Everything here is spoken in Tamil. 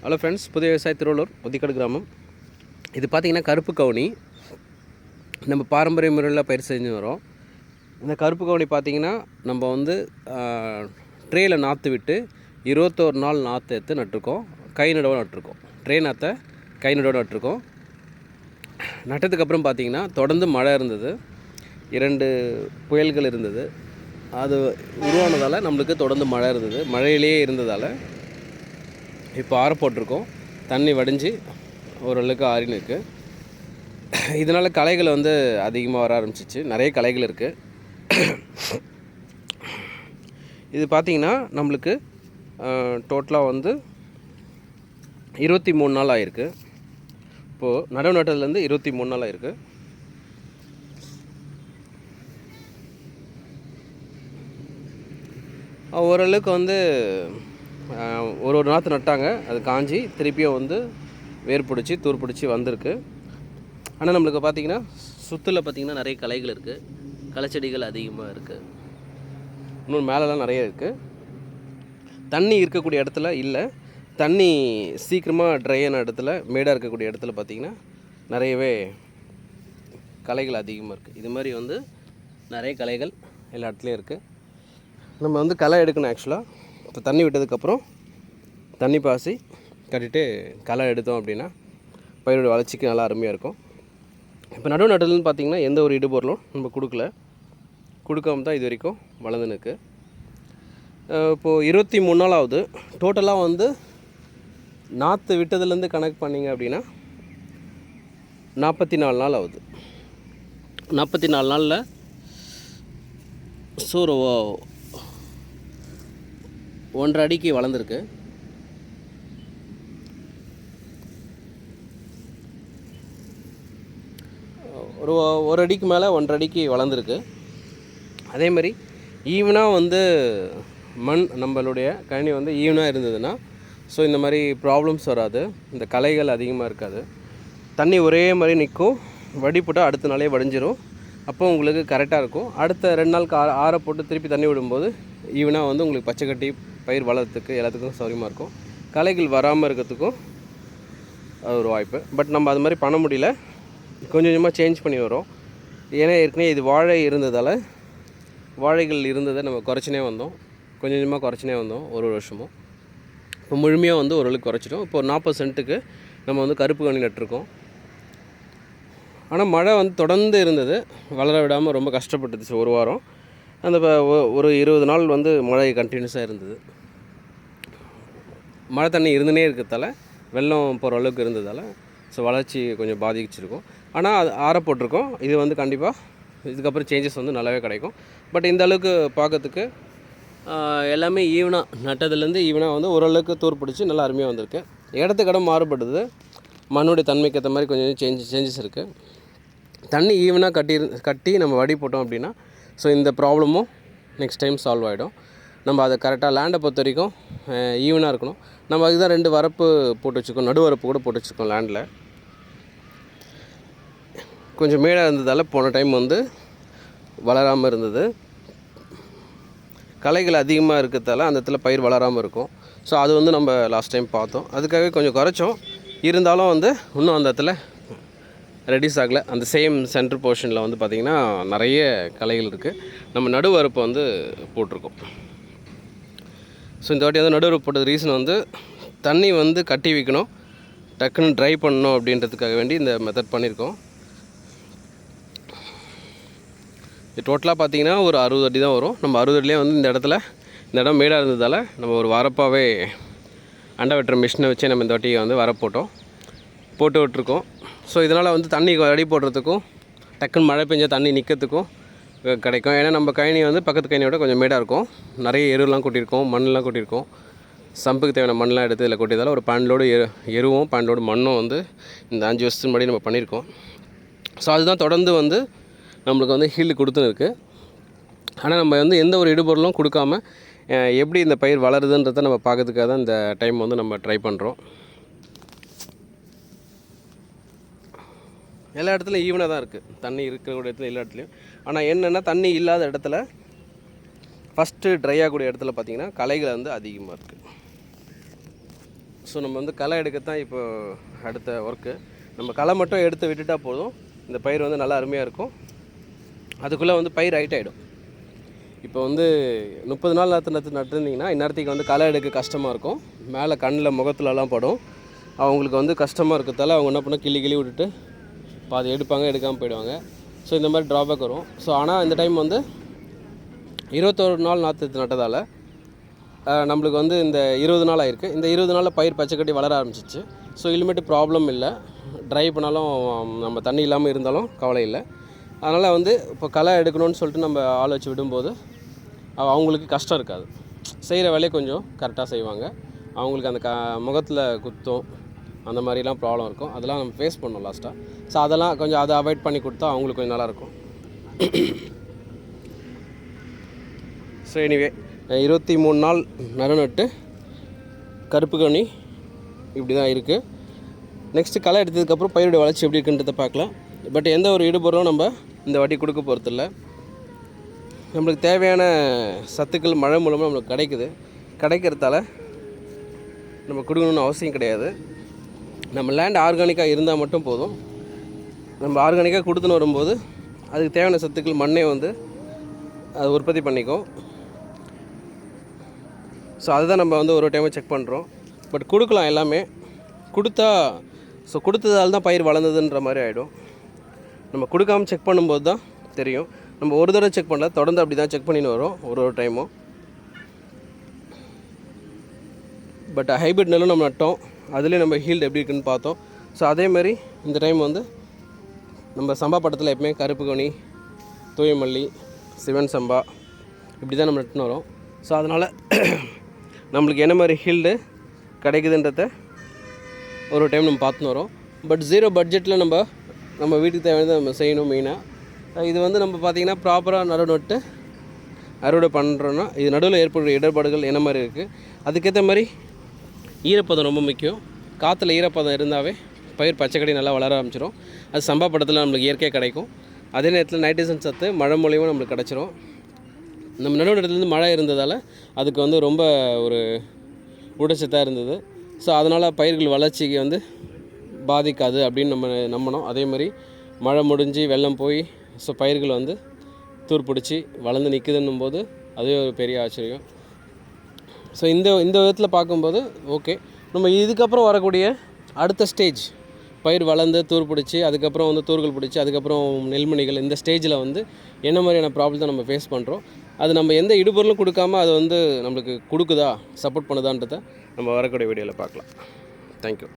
ஹலோ ஃப்ரெண்ட்ஸ், புதிய விவசாய திருவள்ளூர் ஒத்திக்காடு கிராமம். இது பார்த்திங்கன்னா கருப்பு கவுனி. நம்ம பாரம்பரிய முறையில் பயிர் செஞ்சு வரோம். இந்த கருப்பு கவுனி பார்த்திங்கன்னா நம்ம வந்து ட்ரேயில் நாற்று விட்டு 21 நாள் நாற்று எடுத்து நட்டுருக்கோம். கை நடவு நட்டுருக்கோம். ட்ரே நாற்றை கை நடவு நட்டுருக்கோம். நட்டதுக்கப்புறம் பார்த்திங்கன்னா தொடர்ந்து மழை இருந்தது, 2 புயல்கள் இருந்தது. அது உருவானதால் நம்மளுக்கு தொடர்ந்து மழை இருந்தது. மழையிலேயே இருந்ததால் இப்போ ஆற போட்டிருக்கோம். தண்ணி வடிஞ்சு ஓரளவுக்கு ஆறின்னு இருக்குது. இதனால் களைகள் வந்து அதிகமாக வர ஆரம்பிச்சிச்சு. நிறைய களைகள் இருக்குது. இது பார்த்திங்கன்னா நம்மளுக்கு டோட்டலாக வந்து 23 நாள் ஆகிருக்கு. இப்போது நடவு நட்டதுலேருந்து 23 நாள் ஆகிருக்கு. ஓரளவுக்கு வந்து ஒரு நாற்று நட்டாங்க, அது காஞ்சி திருப்பியும் வந்து வேர் பிடிச்சி தூர் பிடிச்சி வந்திருக்கு. ஆனால் நம்மளுக்கு பார்த்திங்கன்னா சுற்றில் பார்த்திங்கன்னா நிறைய களைகள் இருக்குது. களைச்செடிகள் அதிகமாக இருக்குது. இன்னும் மேலெலாம் நிறைய இருக்குது. தண்ணி இருக்கக்கூடிய இடத்துல இல்லை. தண்ணி சீக்கிரமாக ட்ரை ஆன இடத்துல, மேடாக இருக்கக்கூடிய இடத்துல பார்த்திங்கன்னா நிறையவே களைகள் அதிகமாக இருக்குது. இது மாதிரி வந்து நிறைய களைகள் எல்லா இடத்துலையும் இருக்குது. நம்ம வந்து களை எடுக்கணும். ஆக்சுவலாக இப்போ தண்ணி விட்டதுக்கப்புறம் தண்ணி பாசி கட்டிட்டு களை எடுத்தோம் அப்படின்னா பயிரோட வளர்ச்சிக்கு நல்லா அருமையாக இருக்கும். இப்போ நடுவு நட்டதுன்னு பார்த்திங்கன்னா எந்த ஒரு இடுபொருளும் நம்ம கொடுக்காம தான் இது வரைக்கும் வளர்ந்துனுக்கு. இப்போது 23 நாள் ஆகுது. டோட்டலாக வந்து நாற்று விட்டதுலேருந்து கணக்கு பண்ணிங்க அப்படின்னா 44 நாள் ஆகுது. 44 நாளில் சூறு 1.5 அடிக்கு வளர்ந்துருக்கு. ஒரு அடிக்கு மேலே 1.5 அடிக்கு வளர்ந்துருக்கு. அதே மாதிரி ஈவனாக வந்து மண் நம்மளுடைய கழனி வந்து ஈவனாக இருந்ததுன்னா ஸோ இந்த மாதிரி ப்ராப்ளம்ஸ் வராது. இந்த களைகள் அதிகமாக இருக்காது. தண்ணி ஒரே மாதிரி நிற்கும். வடி போட்டால் அடுத்த நாளே வடிஞ்சிரும். அப்போ உங்களுக்கு கரெக்டாக இருக்கும். அடுத்த 2 நாளுக்கு ஆற போட்டு திருப்பி தண்ணி விடும்போது ஈவனாக வந்து உங்களுக்கு பச்சை கட்டி பயிர் வளர்கிறதுக்கு எல்லாத்துக்கும் சௌகரியமாக இருக்கும். களைகள் வராமல் இருக்கிறதுக்கும் அது ஒரு வாய்ப்பு. பட் நம்ம அது மாதிரி பண்ண முடியல. கொஞ்சம் கொஞ்சமாக சேஞ்ச் பண்ணி வரோம். ஏன்னா ஏற்கனவே இது வாழை இருந்ததால் வாழைகள் இருந்ததை நம்ம குறைச்சினே வந்தோம். கொஞ்சம் கொஞ்சமாக குறைச்சினே வந்தோம் ஒரு வருஷமும். இப்போ முழுமையாக வந்து ஓரளவுக்கு குறைச்சிட்டோம். இப்போ 40 சென்ட்டுக்கு நம்ம வந்து கருப்பு கவுனி நட்டுருக்கோம். ஆனால் மழை வந்து தொடர்ந்து இருந்தது, வளர விடாமல் ரொம்ப கஷ்டப்பட்டுச்சு ஒரு வாரம். அந்த ஒரு 20 நாள் வந்து மழை கண்டினியூஸாக இருந்தது. மழை தண்ணி இருந்துனே இருக்கிறதால வெள்ளம் போகிற அளவுக்கு இருந்ததால் ஸோ வளர்ச்சி கொஞ்சம் பாதிச்சிருக்கும். ஆனால் அது ஆற போட்டிருக்கோம். இது வந்து கண்டிப்பாக இதுக்கப்புறம் சேஞ்சஸ் வந்து நல்லாவே கிடைக்கும். பட் இந்த அளவுக்கு பார்க்கறதுக்கு எல்லாமே ஈவனாக நட்டதுலேருந்து ஈவனாக வந்து ஓரளவுக்கு தூர் பிடிச்சி நல்லா அருமையாக வந்திருக்கு. இடத்துக்கு இடம் மாறுபடுது. மண்ணுடைய தன்மைக்கு ஏற்ற மாதிரி கொஞ்சம் சேஞ்சஸ் இருக்குது. தண்ணி ஈவனாக கட்டி நம்ம வடி போட்டோம் அப்படின்னா ஸோ இந்த ப்ராப்ளமும் நெக்ஸ்ட் டைம் சால்வ் ஆகிடும். நம்ம அதை கரெக்டாக லேண்டை பொறுத்த வரைக்கும் ஈவனாக இருக்கணும். நம்ம அதுக்கு தான் 2 வரப்பு போட்டு வச்சுருக்கோம். நடு வரப்பு கூட போட்டு வச்சுருக்கோம். லேண்டில் கொஞ்சம் மேடாக இருந்ததால் போன டைம் வந்து வளராமல் இருந்தது. களைகள் அதிகமாக இருக்கிறதால அந்த இடத்துல பயிர் வளராமல் இருக்கும். ஸோ அது வந்து நம்ம லாஸ்ட் டைம் பார்த்தோம். அதுக்காகவே கொஞ்சம் குறைச்சோம். இருந்தாலும் வந்து இன்னும் அந்த இடத்துல ரெடியூஸ் ஆகலை. அந்த சேம் சென்டர் போர்ஷனில் வந்து பார்த்திங்கன்னா நிறைய களைகள் இருக்குது. நம்ம நடுவரப்பு வந்து போட்டிருக்கோம். ஸோ இந்த வாட்டி வந்து நடுவரப்பு போட்டது ரீசன் வந்து தண்ணி வந்து கட்டி வைக்கணும், டக்குன்னு ட்ரை பண்ணணும் அப்படின்றதுக்காக வேண்டி இந்த மெத்தட் பண்ணியிருக்கோம். இது டோட்டலாக பார்த்திங்கன்னா ஒரு 60 அடி தான் வரும். நம்ம 60 அடிலே வந்து இந்த இடம் மேடாக இருந்ததால் நம்ம ஒரு வரப்பாகவே அண்டை வெட்டுற மிஷினை வச்சே நம்ம இந்த வாட்டியை வந்து போட்டு விட்டுருக்கோம். ஸோ இதனால் வந்து தண்ணி அடி போடுறதுக்கும் டக்குன்னு மழை பெஞ்சால் தண்ணி நிற்கிறதுக்கும் கிடைக்கும். ஏன்னா நம்ம கழனி வந்து பக்கத்து கழனியோட கொஞ்சம் மேடாக இருக்கும். நிறைய எருவெலாம் கொட்டியிருக்கோம், மண்ணெலாம் கொட்டியிருக்கோம். சம்புக்கு தேவையான மண்ணெலாம் எடுத்து இதில் கொட்டியதால் ஒரு 12 லோடு எருவும் 12 லோடு மண்ணும் வந்து இந்த 5 வருஷத்துக்கு முன்னாடி நம்ம பண்ணியிருக்கோம். ஸோ அதுதான் தொடர்ந்து வந்து நம்மளுக்கு வந்து ஹீல்டு கொடுத்துன்னு இருக்குது. ஆனால் நம்ம வந்து எந்த ஒரு இடுபொருளும் கொடுக்காம எப்படி இந்த பயிர் வளருதுன்றதை நம்ம பார்க்கறதுக்காக தான் இந்த டைம் வந்து நம்ம ட்ரை பண்ணுறோம். எல்லா இடத்துலையும் ஈவனாக தான் இருக்குது. தண்ணி இருக்கக்கூடிய இடத்துல எல்லா இடத்துலையும். ஆனால் என்னென்னா தண்ணி இல்லாத இடத்துல ஃபஸ்ட்டு ட்ரை ஆகக்கூடிய இடத்துல பார்த்திங்கன்னா களைகள் வந்து அதிகமாக இருக்குது. ஸோ நம்ம வந்து களை எடுக்கத்தான் இப்போ அடுத்த ஒர்க்கு. நம்ம களை மட்டும் எடுத்து விட்டுட்டால் போதும், இந்த பயிர் வந்து நல்லா அருமையாக இருக்கும். அதுக்குள்ளே வந்து பயிர் ஹைட் ஆகிடும். இப்போ வந்து 30 நாள் நட்டுருந்தீங்கன்னா இந்நேரத்துக்கு வந்து களை எடுக்க கஷ்டமாக இருக்கும். மேலே கண்ணில் முகத்துலலாம் படும். அவங்களுக்கு வந்து கஷ்டமாக இருக்கிறதால அவங்க என்ன பண்ண கிள்ளி விட்டுட்டு பாதி எடுப்பாங்க, எடுக்காமல் போயிடுவாங்க. ஸோ இந்த மாதிரி ட்ராபேக் வரும். ஸோ ஆனால் இந்த டைம் வந்து 21 நாள் நாற்று நட்டதால் நம்மளுக்கு வந்து இந்த 20 நாள் ஆயிருக்கு. இந்த 20 நாளில் பயிர் பச்சை கட்டி வளர ஆரம்பிச்சிச்சு. ஸோ இனிமேட்டு ப்ராப்ளம் இல்லை. ட்ரை பண்ணாலும் நம்ம தண்ணி இல்லாமல் இருந்தாலும் கவலை இல்லை. அதனால் வந்து இப்போ களை எடுக்கணும்னு சொல்லிட்டு நம்ம ஆள் வச்சு விடும்போது அவங்களுக்கு கஷ்டம் இருக்காது. செய்கிற வேலையை கொஞ்சம் கரெக்டாக செய்வாங்க. அவங்களுக்கு அந்த முகத்தில் குத்தும், அந்த மாதிரிலாம் ப்ராப்ளம் இருக்கும். அதெல்லாம் நம்ம ஃபேஸ் பண்ணோம் லாஸ்ட்டாக. ஸோ அதெல்லாம் கொஞ்சம் அதை அவாய்ட் பண்ணி கொடுத்தா அவங்களுக்கு கொஞ்சம் நல்லாயிருக்கும். ஸோ எனிவே 23 நாள் நட்டு கருப்பு கனி இப்படி தான் இருக்குது. நெக்ஸ்ட்டு களை எடுத்ததுக்கப்புறம் பயிருடைய வளர்ச்சி எப்படி இருக்குன்றதை பார்க்கலாம். பட் எந்த ஒரு ஈடுபடும் நம்ம இந்த வாட்டி கொடுக்க போகிறதில்ல. நம்மளுக்கு தேவையான சத்துக்கள் மழை மூலமாக நம்மளுக்கு கிடைக்கிறதால நம்ம கொடுக்கணுன்னு அவசியம் கிடையாது. நம்ம லேண்ட் ஆர்கானிக்காக இருந்தால் மட்டும் போதும். நம்ம ஆர்கானிக்காக கொடுத்துன்னு வரும்போது அதுக்கு தேவையான சத்துக்கள் மண்ணே வந்து அது உற்பத்தி பண்ணிக்கும். ஸோ அதுதான் நம்ம வந்து ஒரு டைமாக செக் பண்ணுறோம். பட் கொடுக்கலாம் எல்லாமே கொடுத்தா. ஸோ கொடுத்ததால் தான் பயிர் வளர்ந்ததுன்ற மாதிரி ஆகிடும். நம்ம கொடுக்காமல் செக் பண்ணும்போது தான் தெரியும். நம்ம ஒரு தடவை செக் பண்ணல, தொடர்ந்து அப்படி தான் செக் பண்ணின்னு வரோம் ஒரு டைமும். பட் ஹைபிரிட் நெல்லும் நம்ம நட்டோம், அதுலேயும் நம்ம ஹீல்டு எப்படி இருக்குன்னு பார்த்தோம். ஸோ அதேமாதிரி இந்த டைம் வந்து நம்ம சம்பா பட்டத்தில் எப்பவுமே கருப்பு கனி, தூயமல்லி, சிவன் சம்பா இப்படி தான் நம்ம நட்டுன்னு வரோம். ஸோ அதனால் நம்மளுக்கு என்ன மாதிரி ஹீல்டு கிடைக்குதுன்றத ஒரு டைம் நம்ம பார்த்துன்னு வரோம். பட் 0 பட்ஜெட்டில் நம்ம வீட்டுக்கு தேவையானதை நம்ம செய்யணும். மெயினாக இது வந்து நம்ம பார்த்திங்கன்னா ப்ராப்பராக நட்டு அறுவடை பண்ணுறோன்னா இது நடுவில் ஏற்படுற இடர்பாடுகள் என்ன மாதிரி இருக்குது, அதுக்கேற்ற மாதிரி ஈரப்பதம் ரொம்ப முக்கியம். காற்றுல ஈரப்பதம் இருந்தாவே பயிர் பச்சைக்கடி நல்லா வளர ஆரம்பிச்சிடும். அது சம்பா படத்தில் நம்மளுக்கு இயற்கையாக கிடைக்கும். அதே நேரத்தில் நைட்ரஜன் சத்து மழை மூலியமாக நம்மளுக்கு கிடச்சிரும். நம்ம நடுவு இடத்துலேருந்து மழை இருந்ததால் அதுக்கு வந்து ரொம்ப ஒரு ஊட்டச்சத்தாக இருந்தது. ஸோ அதனால் பயிர்கள் வளர்ச்சிக்கு வந்து பாதிக்காது அப்படின்னு நம்ம நம்பணும். அதே மாதிரி மழை முடிஞ்சு வெள்ளம் போய் ஸோ பயிர்கள் வந்து தூர்பிடிச்சி வளர்ந்து நிற்குதுன்னும் போது அதுவே ஒரு பெரிய ஆச்சரியம். ஸோ இந்த விதத்தில் பார்க்கும்போது ஓகே. நம்ம இதுக்கப்புறம் வரக்கூடிய அடுத்த ஸ்டேஜ் பயிர் வளர்ந்து தூர் பிடிச்சி அதுக்கப்புறம் வந்து தூர்கள் பிடிச்சி அதுக்கப்புறம் நெல்மணிகள், இந்த ஸ்டேஜில் வந்து என்ன மாதிரியான ப்ராப்ளத்தை நம்ம ஃபேஸ் பண்ணுறோம், அது நம்ம எந்த இடுபொருளும் கொடுக்காமல் அது வந்து நம்மளுக்கு கொடுக்குதா, சப்போர்ட் பண்ணுதான்றதை நம்ம வரக்கூடிய வீடியோவில் பார்க்கலாம். தேங்க்யூ.